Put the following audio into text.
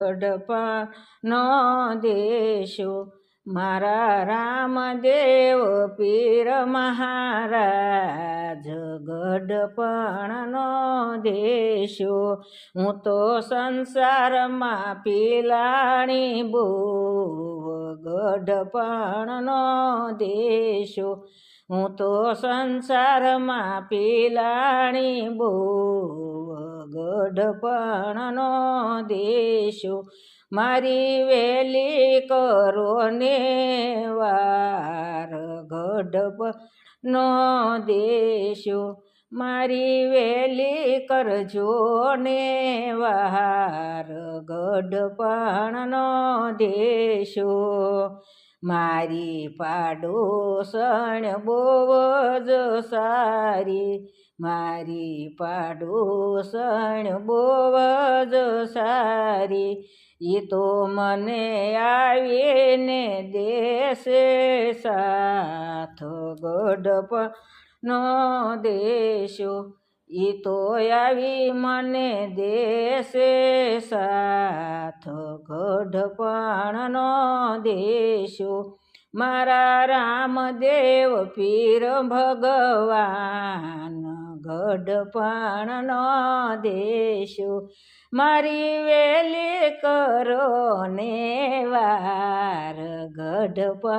ગઢપણનો દેશો મારા રામદેવ પીર મહારાજ ગઢપણનો દેશો હું તો સંસારમાં પીલાણી બહુ ગઢપણનો દેશો હું તો સંસારમાં પીલાણી બહુ ગઢપણનો દેશો મારી વેલી કરો ને વાર ગઢપણનો દેશો મારી વેલી કરજો ને વાર ગઢપણનો દેશો મારી પાડોસણ બહુ જ સારી મારી પાડોસણ બહુ જ સારી એ તો મને આવીને દેશે સાથ ગઢપણનો દેશો એ તો આવી મને દેશે સાથ ગઢપણનો દેશો મારા રામદેવ પીર ભગવાન ગઢપણનો દેશો મારી વેલી કરો ને વાર ગઢપણ